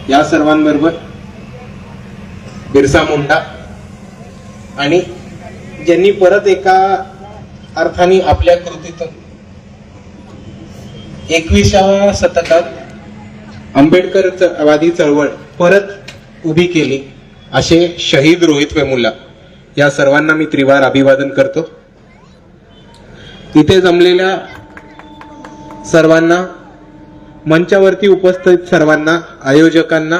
या सर्वांबरोबर बिरसा मुंडा आणि ज्यांनी परत एका अर्थाने आपल्या कृतीतून 21व्या शतकात आंबेडकरवादी चळवळ परत उभी केली असे शहीद रोहित वेमुला या सर्वांना मी त्रिवार अभिवादन करतो. इथे जमलेल्या सर्वांना, मंचावरती उपस्थित सर्वांना, आयोजकांना,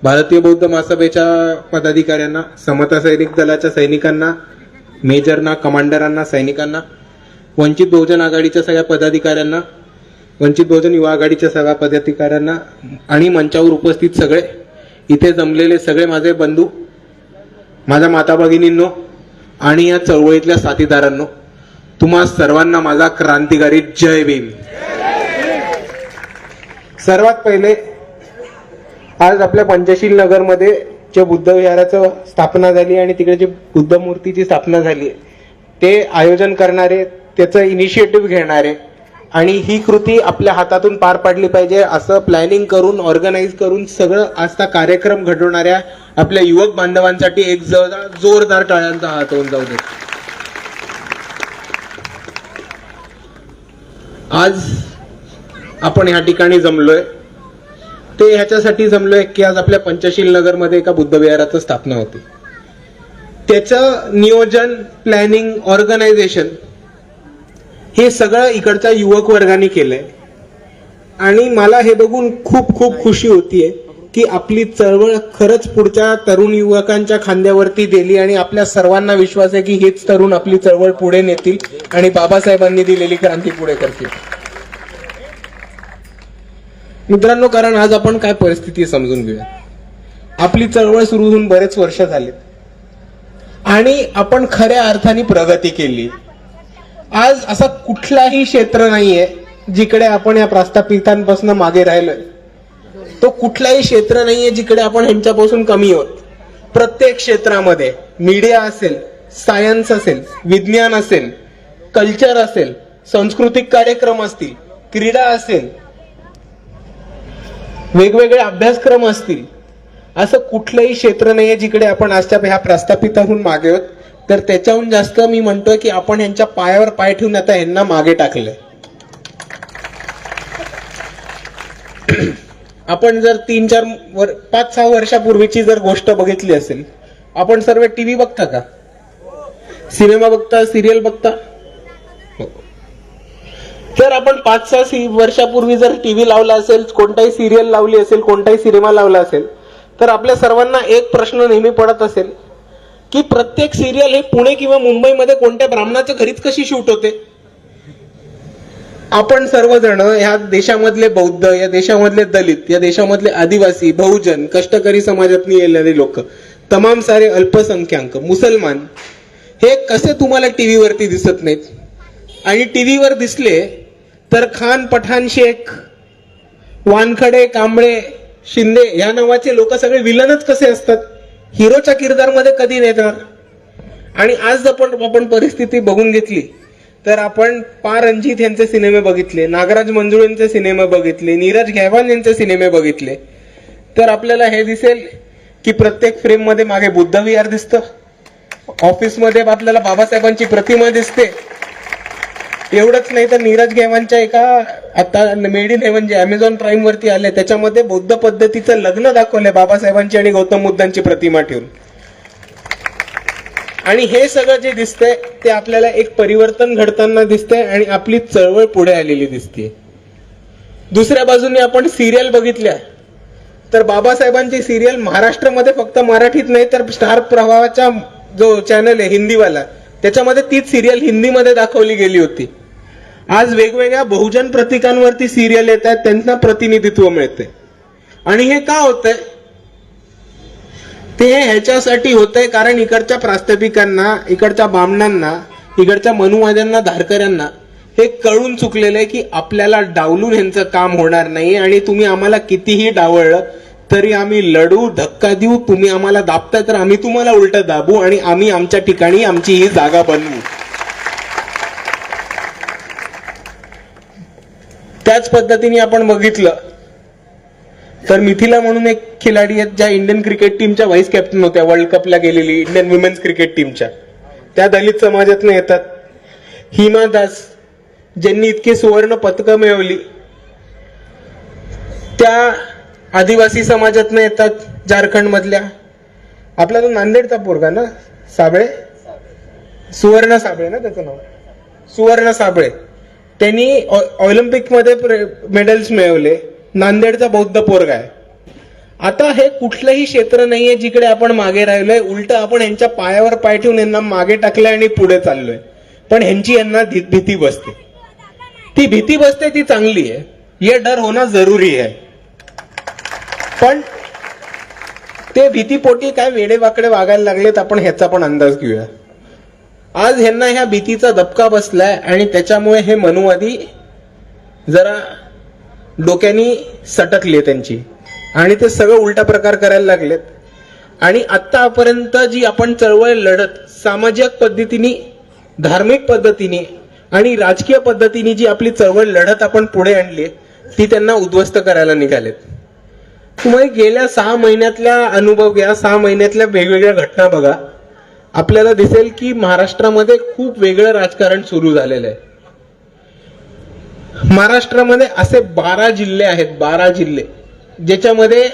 भारतीय बौद्ध महासभेच्या पदाधिकाऱ्यांना, समता सैनिक दलाच्या सैनिकांना, मेजरना, कमांडरांना, सैनिकांना, वंचित बहुजन आघाडीच्या सगळ्या पदाधिकाऱ्यांना, वंचित बहुजन युवा आघाडीच्या सगळ्या पदाधिकाऱ्यांना आणि मंचावर उपस्थित सगळे इथे जमलेले सगळे माझे बंधू, माझ्या माता भगिनींनो आणि या चळवळीतल्या साथीदारांनो, तुम्हा सर्वांना माझा क्रांतिकारी जय भीम. सर्वात पहिले आज आपल्या पंचशील नगरमध्ये जे बुद्ध विहाराचं स्थापना झाली आणि तिकडे जी बुद्ध मूर्तीची स्थापना झाली ते आयोजन करणारे, त्याचं इनिशिएटिव्ह घेणारे आणि ही कृती आपल्या हातातून पार पाडली पाहिजे असं प्लॅनिंग करून, ऑर्गनाईज करून सगळं आजचा कार्यक्रम घडवणाऱ्या आपल्या युवक बांधवांसाठी एक जोरदार टाळ्यांचा हात होऊन जाऊ दे. आज आपण या ठिकाणी जमलोय ते ह्याच्यासाठी जमलोय की आज आपल्या पंचशील नगरमध्ये एका बुद्ध विहाराची स्थापना होती. त्याचं नियोजन, प्लॅनिंग, ऑर्गनायझेशन हे सगळं इकडच्या युवक वर्गाने केलंय आणि मला हे बघून खूप खूप खुशी होतीये की आपली चळवळ खरंच पुढच्या तरुण युवकांच्या खांद्यावरती दिली आणि आपल्या सर्वांना विश्वास आहे की हेच तरुण आपली चळवळ पुढे नेतील आणि बाबासाहेबांनी दिलेली क्रांती पुढे करतील. मित्रांनो, कारण आज आपण काय परिस्थिती समजून घेऊया. आपली चळवळ सुरू होऊन बरेच वर्ष झाले आणि आपण खऱ्या अर्थाने प्रगती केली. आज असा कुठलाही क्षेत्र नाहीये जिकडे आपण या प्रस्थापितांपासून मागे राहिलोय. तो कुठलाही क्षेत्र नाहीये जिकडे आपण ह्यांच्यापासून कमी आहोत. प्रत्येक क्षेत्रामध्ये मीडिया असेल, सायन्स असेल, विज्ञान असेल, कल्चर असेल, सांस्कृतिक कार्यक्रम असतील, क्रीडा असेल, वेगवेगळे अभ्यासक्रम असतील, असं कुठलंही क्षेत्र नाहीये जिकडे आपण आजच्या ह्या प्रस्थापिताहून मागे आहोत. तर त्याच्याहून जास्त मी म्हणतोय की आपण यांच्या पायावर पाय ठेवून आता यांना मागे टाकलंय. आपण जर 5-6 वर्षापूर्वीची जर गोष्ट बघितली असेल, आपण सर्व टीव्ही बघता का? सिनेमा बघता, सिरियल बघता? जर आपण 5-6 वर्षापूर्वी जर टीव्ही लावला असेल, कोणताही सिरियल लावली असेल, कोणताही सिनेमा लावला असेल, तर आपल्या सर्वांना एक प्रश्न नेहमी पडत असेल की प्रत्येक सिरियल हे पुणे किंवा मुंबईमध्ये कोणत्या ब्राह्मणाच्या घरीच कशी शूट होते? आपण सर्वजण या देशामधले बौद्ध, या देशामधले दलित, या देशामधले आदिवासी, बहुजन, कष्टकरी समाजातून येणारे लोक, तमाम सारे अल्पसंख्याक, मुसलमान हे कसे तुम्हाला टीव्हीवरती दिसत नाहीत? आणि टीव्हीवर दिसले तर खान, पठाण, शेख, वानखडे, कांबळे, शिंदे या नावाचे लोक सगळे विलनच कसे असतात? हिरोच्या किरदारमध्ये कधी येणार? आणि आज आपण परिस्थिती बघून घेतली तर आपण पा रणजित यांचे सिनेमे बघितले, नागराज मंजुळेंचे सिनेमे बघितले, नीरज घैवान यांचे सिनेमे बघितले, तर आपल्याला हे दिसेल की प्रत्येक फ्रेम मध्ये मागे बुद्ध विहार दिसतं, ऑफिसमध्ये आपल्याला बाबासाहेबांची प्रतिमा दिसते. एवढंच नाही तर नीरज घैवानच्या एका आता मेड इन हेवन जे अमेझॉन प्राईम वरती आले त्याच्यामध्ये बौद्ध पद्धतीचं लग्न दाखवलंय बाबासाहेबांची आणि गौतम बुद्धांची प्रतिमा ठेवून. आणि हे सगळं जे दिसतंय ते आपल्याला एक परिवर्तन घडताना दिसतंय आणि आपली चळवळ पुढे आलेली दिसते. दुसऱ्या बाजूने आपण सिरियल बघितल्या तर बाबासाहेबांची सिरियल महाराष्ट्रामध्ये फक्त मराठीत नाही तर स्टार प्रवाहाचा जो चॅनल आहे हिंदीवाला, त्याच्यामध्ये तीच सिरियल हिंदीमध्ये दाखवली गेली होती. आज वेगवेगळ्या बहुजन प्रतीकांवरती सिरियल येत आहेत, त्यांना प्रतिनिधित्व मिळते. आणि हे का होतंय? ते ह्याच्यासाठी होतंय कारण इकडच्या प्रास्ताविकांना, इकडच्या बामणांना, इकडच्या मनुवाद्यांना, धारकऱ्यांना हे कळून चुकलेलं आहे की आपल्याला डावलून ह्यांचं काम होणार नाही आणि तुम्ही आम्हाला कितीही डावळलं तरी आम्ही लढू, धक्का देऊ, तुम्ही आम्हाला दाबताय तर आम्ही तुम्हाला उलट दाबू आणि आम्ही आमच्या ठिकाणी आमची ही जागा बनवू. त्याच पद्धतीने आपण बघितलं तर मिथिला म्हणून एक खिलाडी आहेत ज्या इंडियन क्रिकेट टीमच्या व्हाईस कॅप्टन होत्या, वर्ल्ड कपला गेलेली इंडियन वुमेन्स क्रिकेट टीमच्या, त्या दलित समाजातून येतात. हिमा दास ज्यांनी इतकी सुवर्ण पदकं मिळवली, त्या आदिवासी समाजातून येतात, झारखंड मधल्या. आपला तो नांदेडचा पोरगा ना, साबळे, सुवर्ण साबळे ना त्याचं नाव, सुवर्ण साबळे, त्यांनी ऑलिम्पिक मध्ये मेडल्स मिळवले. नांदेडचा बौद्ध पोरगा आहे. आता हे कुठलंही क्षेत्र नाहीये जिकडे आपण मागे राहिलोय, उलट आपण यांच्या पायावर पाय ठेवून यांना मागे टाकलंय आणि पुढे चाललोय. पण ह्यांची यांना भीती बसते. ती भीती बसते ती चांगली आहे, ये डर होना जरुरी आहे. पण ते भीतीपोटी काय वेडेवाकडे वागायला लागलेत आपण ह्याचा पण अंदाज घेऊया. आज ह्यांना ह्या भीतीचा धपका बसलाय आणि त्याच्यामुळे हे मनुवादी जरा डोक्यानी सटकली त्यांची आणि ते सगळं उलटा प्रकार करायला लागलेत. आणि आतापर्यंत जी आपण चळवळ लढत सामाजिक पद्धतीने, धार्मिक पद्धतीने आणि राजकीय पद्धतीने जी आपली चळवळ लढत आपण पुढे आणली ती त्यांना उद्ध्वस्त करायला निघालेत. तुम्ही गेल्या 6 महिन्यातल्या अनुभव घ्या, 6 महिन्यातल्या वेगवेगळ्या घटना बघा, आपल्याला दिसेल की महाराष्ट्रामध्ये खूप वेगळं राजकारण सुरू झालेलं आहे. महाराष्ट्रामध्ये असे 12 जिल्हे आहेत, 12 जिल्हे ज्याच्यामध्ये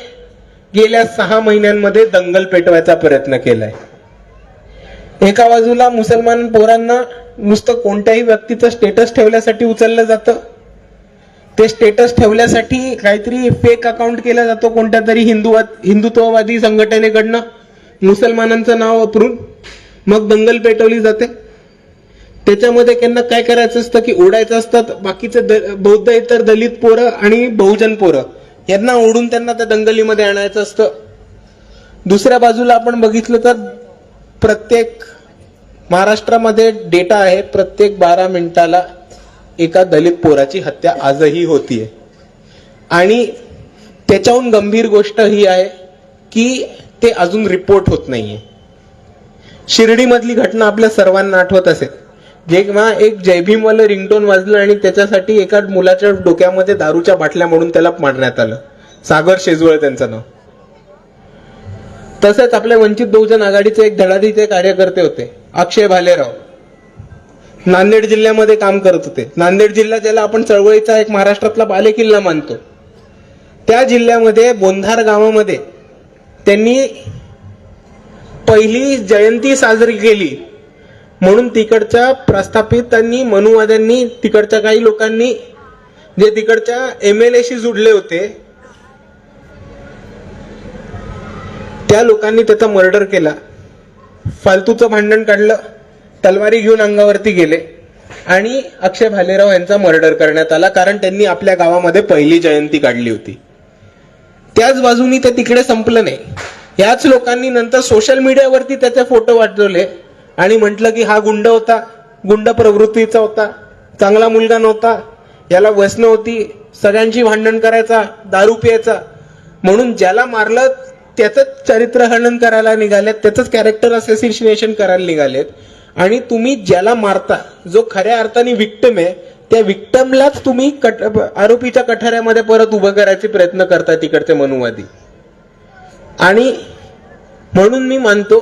गेल्या 6 महिन्यांमध्ये दंगल पेटवायचा प्रयत्न केलाय. एका बाजूला मुसलमान पोरांना नुसतं कोणत्याही व्यक्तीचं स्टेटस ठेवण्यासाठी उचललं जातं. ते स्टेटस ठेवण्यासाठी काहीतरी फेक अकाउंट केला जातो कोणत्या तरी हिंदुत्ववादी संघटनेकडनं, मुसलमानांचं नाव वापरून मग दंगल पेटवली जाते. त्याच्यामध्ये त्यांना काय करायचं असतं की ओढायचं असतात बाकीचे बौद्ध इतर दलित पोरं आणि बहुजन पोरं, यांना ओढून त्यांना त्या दंगलीमध्ये आणायचं असतं. दुसऱ्या बाजूला आपण बघितलं तर प्रत्येक महाराष्ट्रामध्ये डेटा आहे, प्रत्येक 12 मिनिटाला एका दलित पोराची हत्या आजही होतीये. आणि त्याच्याहून गंभीर गोष्ट ही आहे की ते अजून रिपोर्ट होत नाहीये. शिर्डीमधली घटना आपल्या सर्वांना आठवत असेल, जेव्हा एक जयभीमवालं रिंगटोन वाजलं आणि त्याच्यासाठी एका मुलाच्या डोक्यामध्ये दारूच्या बाटल्या म्हणून त्याला मारण्यात आलं. सागर शेजवळ त्यांचं नाव. तसेच आपल्या वंचित बहुजन आघाडीचे एक धडाडीचे कार्यकर्ते होते अक्षय भालेराव, नांदेड जिल्ह्यामध्ये काम करत होते. नांदेड जिल्हा ज्याला आपण चळवळीचा एक महाराष्ट्रातला बालेकिल्ला मानतो, त्या जिल्ह्यामध्ये बोंधार गावामध्ये त्यांनी पहिली जयंती साजरी केली म्हणून तिकडच्या प्रस्थापितांनी, मनुवाद्यांनी, तिकडच्या काही लोकांनी जे तिकडच्या MLA जुडले होते त्या लोकांनी त्याचा मर्डर केला. फालतूचं भांडण काढलं, तलवारी घेऊन अंगावरती गेले आणि अक्षय भालेराव यांचा मर्डर करण्यात आला, कारण त्यांनी आपल्या गावामध्ये पहिली जयंती काढली होती. त्याच बाजूनी ते तिकडे संपलं नाही. याच लोकांनी नंतर सोशल मीडियावरती त्याचे फोटो वाटवले आणि म्हटलं की हा गुंड होता, गुंड प्रवृत्तीचा होता, चांगला मुलगा नव्हता, याला व्यसनं होती, सगळ्यांची भांडण करायचा, दारू प्यायचा, म्हणून ज्याला मारलं त्याचंच चरित्रहनन करायला निघालेत, त्याचंच कॅरेक्टर असोसिएशन करायला निघालेत. आणि तुम्ही ज्याला मारता, जो खऱ्या अर्थाने विक्टिम आहे, त्या विक्टिमलाच तुम्ही आरोपीच्या कठाऱ्यामध्ये परत उभं करायचे प्रयत्न करता तिकडचे मनुवादी. आणि म्हणून मी मानतो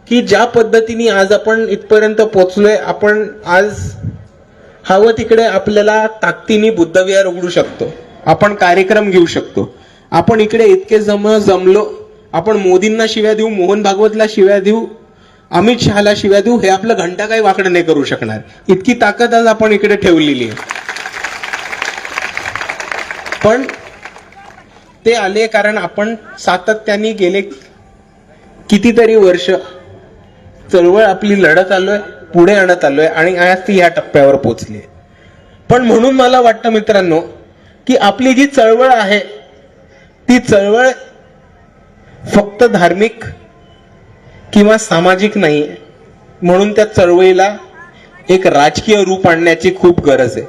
की ज्या पद्धतीने आज आपण इथपर्यंत पोहोचलोय, आपण आज हवं तिकडे आपल्याला ताकदीने बुद्धविहार उघडू शकतो, आपण कार्यक्रम घेऊ शकतो. आपण इकडे इतके जमलो, आपण मोदींना शिव्या देऊ, मोहन भागवतला शिव्या देऊ, अमित शहाला शिव्या देऊ, हे आपलं घंटा काही वाकडं नाही करू शकणार. इतकी ताकद आज आपण इकडे ठेवलेली आहे. पण ते आले कारण आपण सातत्याने गेले कितीतरी वर्ष चळवळ आपली लढत आलोय, पुढे आणत आलोय आणि आज ती ह्या टप्प्यावर पोहोचली. पण म्हणून मला वाटतं मित्रांनो की आपली जी चळवळ आहे ती चळवळ फक्त धार्मिक किंवा सामाजिक नाही, म्हणून त्या चळवळीला एक राजकीय रूप आणण्याची खूप गरज आहे.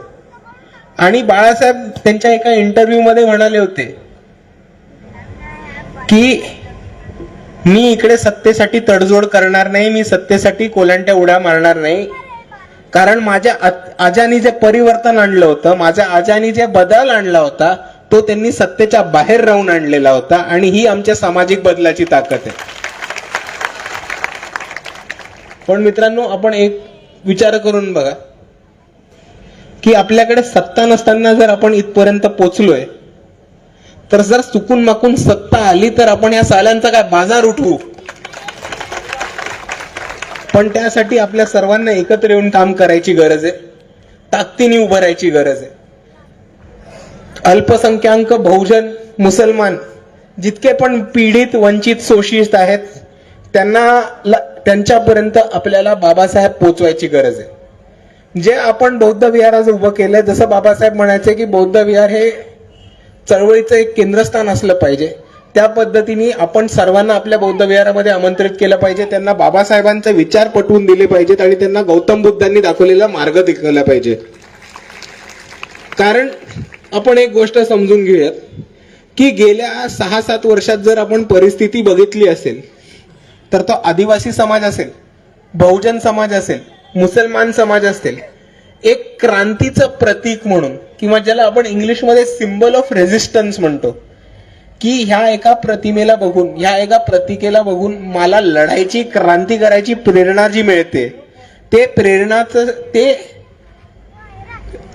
आणि बाळासाहेब त्यांच्या एका इंटरव्ह्यू मध्ये म्हणाले होते की मी इकडे सत्तेसाठी तडजोड करणार नाही, मी सत्तेसाठी कोलांट्या उड्या मारणार नाही, कारण माझ्या आजानी जे परिवर्तन आणलं होतं, माझ्या आजानी जे बदल आणला होता तो त्यांनी सत्तेच्या बाहेर राहून आणलेला होता. आणि ही आमच्या सामाजिक बदलाची ताकद आहे. पण मित्रांनो, आपण एक विचार करून बघा की आपल्याकडे सत्ता नसताना जर आपण इथपर्यंत पोचलोय, तर जर चुकून माकून सत्ता आली तर आपण या साल्यांचा काय बाजार उठवू. पण त्यासाठी आपल्या सर्वांना एकत्र येऊन काम करायची गरज आहे. ताकदीने उभं राहायची गरज आहे. अल्पसंख्याक, बहुजन, मुसलमान जितके पण पीडित, वंचित, शोषित आहेत त्यांच्यापर्यंत आपल्याला बाबासाहेब पोचवायची गरज आहे. जे आपण बौद्ध विहार आज उभं केलंय, जसं बाबासाहेब म्हणायचे की बौद्ध विहार हे चळवळीचं एक केंद्रस्थान असलं पाहिजे, त्या पद्धतीने आपण सर्वांना आपल्या बौद्ध विहारामध्ये आमंत्रित केलं पाहिजे. त्यांना बाबासाहेबांचे विचार पटवून दिले पाहिजेत आणि त्यांना गौतम बुद्धांनी दाखवलेला मार्ग दाखवला पाहिजे. कारण आपण एक गोष्ट समजून घेऊयात की गेल्या 6-7 वर्षात जर आपण परिस्थिती बघितली असेल, तर तो आदिवासी समाज असेल, बहुजन समाज असेल, मुसलमान समाज असेल, एक क्रांतीचं प्रतीक म्हणून, किंवा ज्याला आपण इंग्लिशमध्ये सिम्बल ऑफ रेझिस्टन्स म्हणतो, की ह्या एका प्रतिमेला बघून, ह्या एका प्रतीकेला बघून मला लढायची, क्रांती करायची प्रेरणा जी मिळते, ते प्रेरणाचं, ते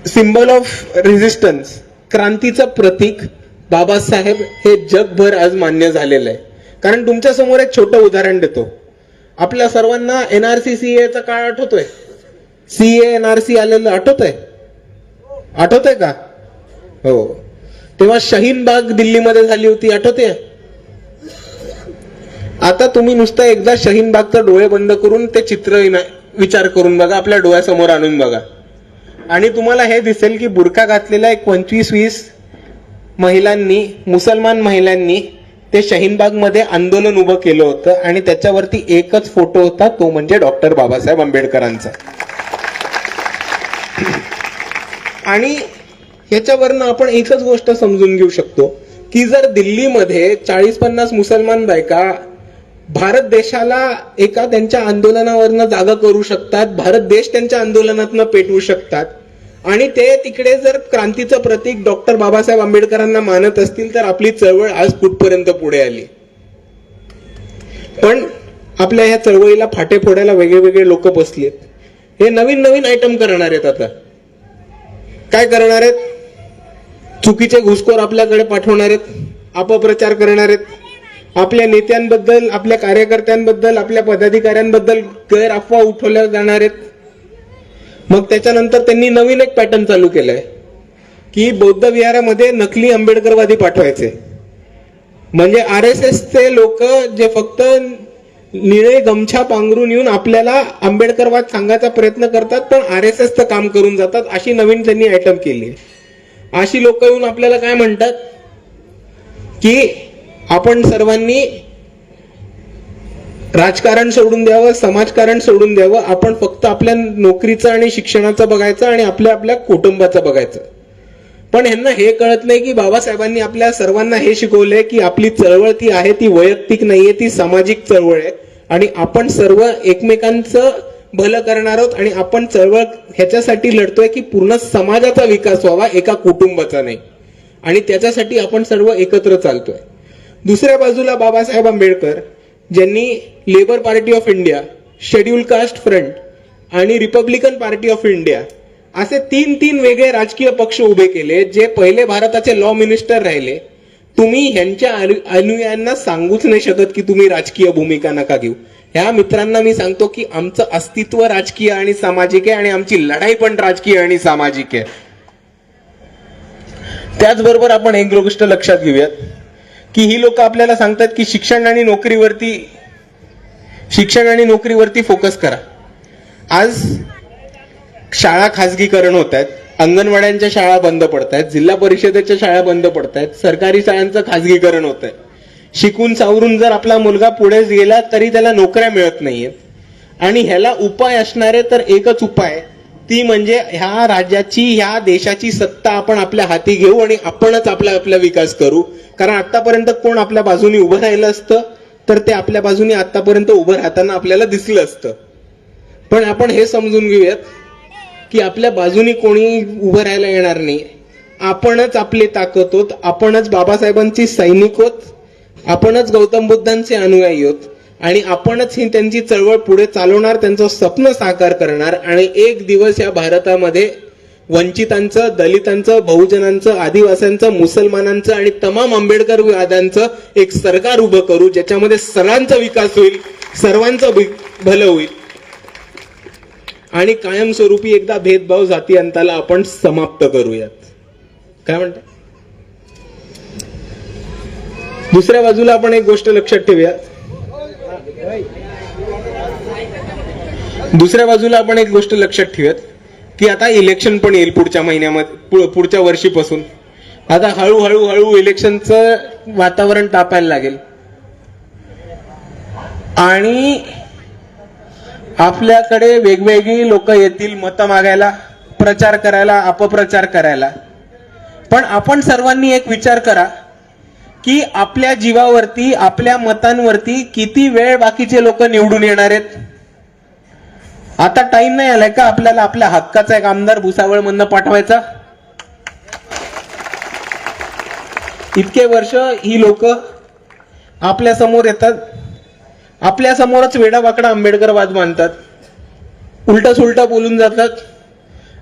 सिम्बल ऑफ रेझिस्टन्स, क्रांतीचं प्रतीक बाबासाहेब हे जगभर आज मान्य झालेलं आहे. कारण तुमच्या समोर एक छोटं उदाहरण देतो. आपल्या सर्वांना NRC CA चा काळ आठवतोय? CA NRC आलेलं आठवतंय का? हो. तेव्हा शाहीन बाग दिल्लीमध्ये झाली होती, आठवते? आता तुम्ही नुसतं एकदा शाहीन बागचं डोळे बंद करून ते चित्र विचार करून बघा, आपल्या डोळ्यासमोर आणून बघा, आणि तुम्हाला हे दिसेल की बुरखा घातलेल्या एक 25-20 महिलांनी, मुसलमान महिलांनी ते शाहीनबाग मध्ये आंदोलन उभं केलं होतं. आणि त्याच्यावरती एकच फोटो होता, तो म्हणजे डॉक्टर बाबासाहेब आंबेडकरांचा. आणि याच्यावरनं आपण एकच गोष्ट समजून घेऊ शकतो की जर दिल्लीमध्ये 40-50 मुसलमान बायका भारत देशाला एका त्यांच्या आंदोलनावरनं जागा करू शकतात, भारत देश त्यांच्या आंदोलनातनं पेटवू शकतात, आणि ते तिकडे जर क्रांतीचं प्रतीक डॉक्टर बाबासाहेब आंबेडकरांना मानत असतील, तर आपली चळवळ आज कुठपर्यंत पुढे आली. पण आपल्या ह्या चळवळीला फाटे फोडायला वेगळे लोक बसलेत. हे नवीन आयटम करणार आहेत. आता काय करणार आहेत? चुकीचे घुसखोर आपल्याकडे पाठवणार आहेत, अपप्रचार करणार आहेत, आपल्या नेत्यांबद्दल, आपल्या कार्यकर्त्यांबद्दल, आपल्या पदाधिकाऱ्यांबद्दल गैर अफवा उठवल्या जाणार आहेत. मग त्याच्यानंतर त्यांनी नवीन एक पॅटर्न चालू केलाय की बौद्ध विहारामध्ये नकली आंबेडकरवादी पाठवायचे. म्हणजे RSS चे लोक जे फक्त निळे गमछा पांघरून येऊन आपल्याला आंबेडकरवाद सांगायचा प्रयत्न करतात, पण RSSचं काम करून जातात, अशी नवीन त्यांनी आयटम केली. अशी लोक येऊन आपल्याला काय म्हणतात की आपण सर्वांनी राजकारण सोडून द्यावं, समाजकारण सोडून द्यावं, आपण फक्त आपल्या नोकरीचं आणि शिक्षणाचं बघायचं आणि आपल्या कुटुंबाचं बघायचं. पण ह्यांना हे कळत नाही की बाबासाहेबांनी आपल्या सर्वांना हे शिकवलंय की आपली चळवळ ती आहे, ती वैयक्तिक नाहीये, ती सामाजिक चळवळ आहे, आणि आपण सर्व एकमेकांचं भलं करणार आहोत, आणि आपण चळवळ ह्याच्यासाठी लढतोय की पूर्ण समाजाचा विकास व्हावा, एका कुटुंबाचा नाही, आणि त्याच्यासाठी आपण सर्व एकत्र चालतोय. दुसऱ्या बाजूला बाबासाहेब आंबेडकर, ज्यांनी Labour Party of India, Scheduled Caste Front आणि रिपब्लिकन पार्टी ऑफ इंडिया असे 3 वेगळे राजकीय पक्ष उभे केले, जे पहिले भारताचे लॉ मिनिस्टर राहिले. तुम्ही ह्यांच्या अनुयायांना सांगूच नाही शकत की तुम्ही राजकीय भूमिका नका घेऊ. ह्या मित्रांना मी सांगतो की आमचं अस्तित्व राजकीय आणि सामाजिक आहे, आणि आमची लढाई पण राजकीय आणि सामाजिक आहे. त्याचबरोबर आपण एक गोष्ट लक्षात घेऊयात की ही लोक आपल्याला सांगतात की शिक्षण आणि नोकरीवरती फोकस करा. आज शाळा खासगीकरण होत आहेत, अंगणवाड्यांच्या शाळा बंद पडत आहेत, जिल्हा परिषदेच्या शाळा बंद पडत आहेत, सरकारी शाळांचं खासगीकरण होत आहे. शिकून सावरून जर आपला मुलगा पुढे गेला तरी त्याला नोकऱ्या मिळत नाहीयेत. आणि ह्याला उपाय असणारे तर एकच उपाय, ती म्हणजे ह्या राज्याची, ह्या देशाची सत्ता आपण आपल्या हाती घेऊ आणि आपणच आपला विकास करू. कारण आतापर्यंत कोण आपल्या बाजूने उभं राहिलं असतं तर ते आपल्या बाजूने आतापर्यंत उभं राहताना आपल्याला दिसलं असतं. पण आपण हे समजून घेऊयात की आपल्या बाजूने कोणी उभं राहायला येणार नाही. आपणच आपली ताकद होत, आपणच बाबासाहेबांची सैनिक होत, आपणच गौतम बुद्धांचे अनुयायी होत आणि आपणच ही त्यांची चळवळ पुढे चालवणार, त्यांचं स्वप्न साकार करणार आणि एक दिवस या भारतामध्ये वंचितांचं, दलितांचं, बहुजनांचं, आदिवासींचं, मुसलमानांचं आणि तमाम आंबेडकरवाद्यांचं एक सरकार उभं करू, ज्याच्यामध्ये सर्वांचा विकास होईल, सर्वांचं भलं होईल आणि कायमस्वरूपी एकदा भेदभाव जाती अंताला आपण समाप्त करूयात. काय म्हणता? दुसऱ्या बाजूला आपण एक गोष्ट लक्षात ठेवूया. की आता इलेक्शन पण येईल पुढच्या महिन्यामध्ये, पुढच्या वर्षीपासून. आता हळूहळू इलेक्शनचं वातावरण तापायला लागेल आणि आपल्याकडे वेगवेगळी लोक येतील मतं मागायला, प्रचार करायला, अपप्रचार करायला. पण आपण सर्वांनी एक विचार करा की आपल्या जीवावरती, आपल्या मतांवरती किती वेळ बाकीचे लोक निवडून येणार आहेत. आता टाइम नाही आलाय का आपल्याला आपल्या हक्काचा एक आमदार भुसावळ मधनं पाठवायचा? इतके वर्ष ही लोक आपल्या समोर येतात, आपल्या समोरच वेडावाकडा आंबेडकरवाद मानतात, उलट सुलट बोलून जातात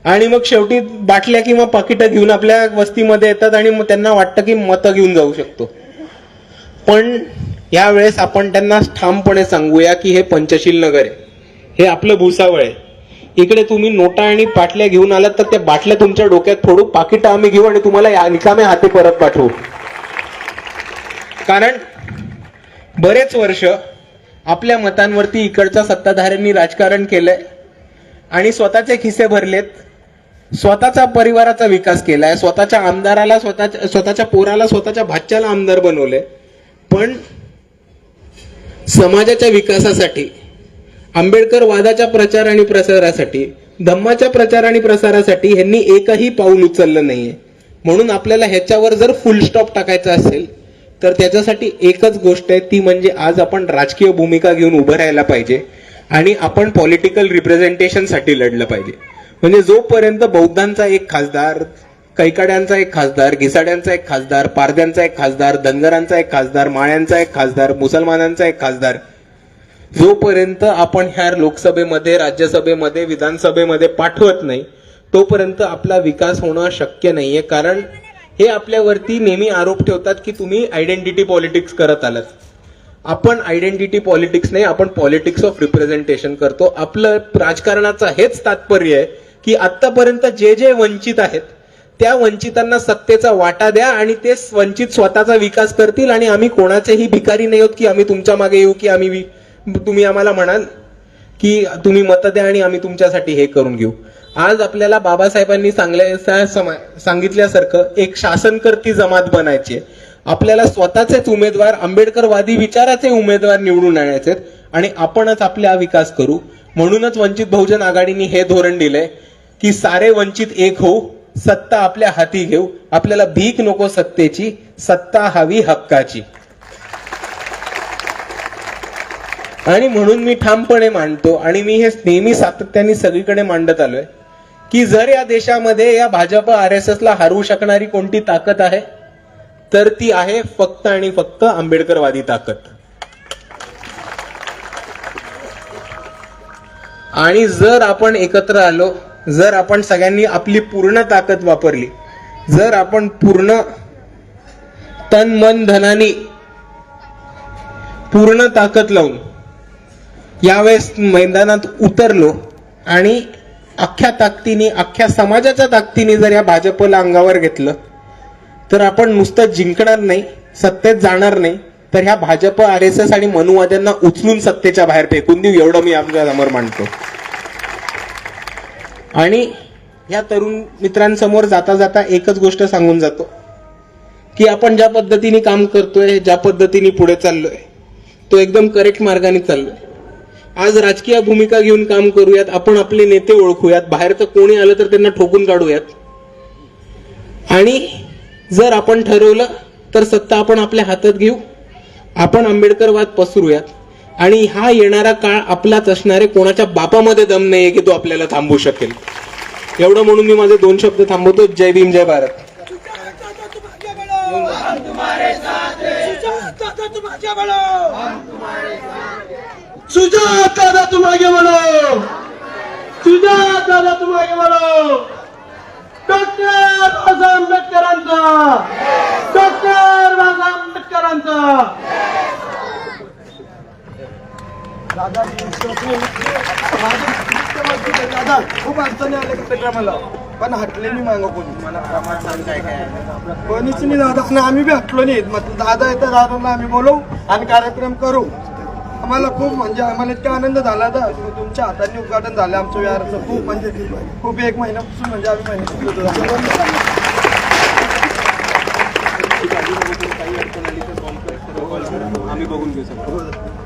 आणि मग शेवटी बाटल्या किंवा पाकिटं घेऊन आपल्या वस्तीमध्ये येतात आणि मग त्यांना वाटतं की मतं घेऊन जाऊ शकतो. पण यावेळेस आपण त्यांना ठामपणे सांगूया की हे पंचशील नगर आहे, हे आपलं भुसावळ आहे. इकडे तुम्ही नोटा आणि पाटल्या घेऊन आलात तर त्या बाटल्या तुमच्या डोक्यात फोडू, पाकिटं आम्ही घेऊ आणि तुम्हाला निकामे हाती परत पाठवू. कारण बरेच वर्ष आपल्या मतांवरती इकडच्या सत्ताधाऱ्यांनी राजकारण केलंय आणि स्वतःचे खिसे भरलेत, स्वतःचा परिवाराचा विकास केलाय, स्वतःच्या आमदाराला, स्वतःच्या पोराला, स्वतःच्या भाच्याला आमदार बनवले. पण समाजाच्या विकासासाठी, आंबेडकर वादाच्या प्रचार आणि प्रसारासाठी, धम्माच्या प्रचार आणि प्रसारासाठी ह्यांनी एकही पाऊल उचललं नाहीये. म्हणून आपल्याला ह्याच्यावर जर फुल स्टॉप टाकायचा असेल तर त्याच्यासाठी एकच गोष्ट आहे, ती म्हणजे आज आपण राजकीय भूमिका घेऊन उभं राहायला पाहिजे आणि आपण पॉलिटिकल रिप्रेझेंटेशनसाठी लढलं पाहिजे. म्हणजे जोपर्यंत बौद्धांचा एक खासदार, कैकाड्यांचा एक खासदार, घिसाड्यांचा एक खासदार, पारध्यांचा एक खासदार, धनगरांचा एक खासदार, माळ्यांचा एक खासदार, मुसलमानांचा एक खासदार, जोपर्यंत आपण ह्या लोकसभेमध्ये, राज्यसभेमध्ये, विधानसभेमध्ये पाठवत नाही तोपर्यंत आपला विकास होणं शक्य नाहीये. कारण हे आपल्यावरती नेहमी आरोप ठेवतात की तुम्ही आयडेंटिटी पॉलिटिक्स करत आलात. आपण आयडेंटिटी पॉलिटिक्स नाही, आपण पॉलिटिक्स ऑफ रिप्रेझेंटेशन करतो. आपलं राजकारणाचं हेच तात्पर्य आहे की आतापर्यंत जे जे वंचित आहेत त्या वंचितांना सत्तेचा वाटा द्या आणि ते वंचित स्वतःचा विकास करतील आणि आम्ही कोणाचेही भिकारी नाही होत की आम्ही तुमच्या मागे येऊ की आम्ही, तुम्ही आम्हाला म्हणाल की तुम्ही मतं द्या आणि आम्ही तुमच्यासाठी हे करून घेऊ. आज आपल्याला बाबासाहेबांनी सांगितल्यासारखं एक शासनकर्ती जमात बनायची आहे. आपल्याला स्वतःचेच उमेदवार, आंबेडकरवादी विचाराचे उमेदवार निवडून आणायचे आणि आपणच आपला विकास करू. म्हणूनच वंचित बहुजन आघाडीने हे धोरण दिलंय की सारे वंचित एक होऊ, सत्ता आपल्या हाती घेऊ. आपल्याला भीक नको सत्तेची, सत्ता हवी हक्काची. आणि म्हणून मी ठामपणे मांडतो आणि मी हे नेहमी सातत्याने सगळीकडे मांडत आलोय की जर या देशामध्ये या भाजप RSS ला हरवू शकणारी कोणती ताकद आहे तर ती आहे फक्त आणि फक्त आंबेडकरवादी ताकद. आणि जर आपण एकत्र आलो, जर आपण सगळ्यांनी आपली पूर्ण ताकद वापरली, जर आपण पूर्ण तन मन धनानी पूर्ण ताकद लावून यावेळेस मैदानात उतरलो आणि अख्ख्या ताकदीने, अख्ख्या समाजाच्या ताकदीने जर या भाजपला अंगावर घेतलं तर आपण नुसतं जिंकणार नाही, सत्तेत जाणार नाही, तर ह्या भाजप RSS आणि मनुवाद्यांना उचलून सत्तेच्या बाहेर फेकून देऊ, एवढं मी आपल्या समोर मांडतो. आणि या तरुण मित्रांसमोर जाता जाता एकच गोष्ट सांगून जातो की आपण ज्या पद्धतीने काम करतोय, ज्या पद्धतीने पुढे चाललोय तो एकदम करेक्ट मार्गाने चाललोय. आज राजकीय भूमिका घेऊन काम करूयात, आपण आपले नेते ओळखूयात, बाहेर तर कोणी आलं तर त्यांना ठोकून काढूयात. आणि जर आपण ठरवलं तर सत्ता आपण आपल्या हातात घेऊ, आपण आंबेडकरवाद पसरूयात. आणि हा येणारा काळ आपलाच असणारे, कोणाच्या बापामध्ये दम नाहीये की तो आपल्याला थांबवू शकेल. एवढं म्हणून मी माझे 2 शब्द थांबवतो. जय भीम, जय भारत. सुजात दादा तुम आगे बढ़ो, सुजात दादा तुम आगे बढ़ो, सुजात दादा तुम आगे बढ़ो. डॉक्टर बाबासाहेब आंबेडकरांचा, डॉक्टर बाबासाहेब आंबेडकरांचा. दादा खूप अडचणी आल्या कार्यक्रमाला, पण हटले नाही मागं कोणी. मला प्रमाण सांग काय काय कोणीच नाही दादा, आणि आम्ही बी हटलो नाही. मग दादा येतात, दादांना आम्ही बोलवू आणि कार्यक्रम करू. आम्हाला खूप म्हणजे आम्हाला इतका आनंद झाला ना, तुमच्या हाताने उद्घाटन झालं आमचं विहाराचं. खूप म्हणजे खूप एक महिन्यापासून म्हणजे आम्ही मेहनत करत होतो. आम्ही बघून घेऊ शकतो.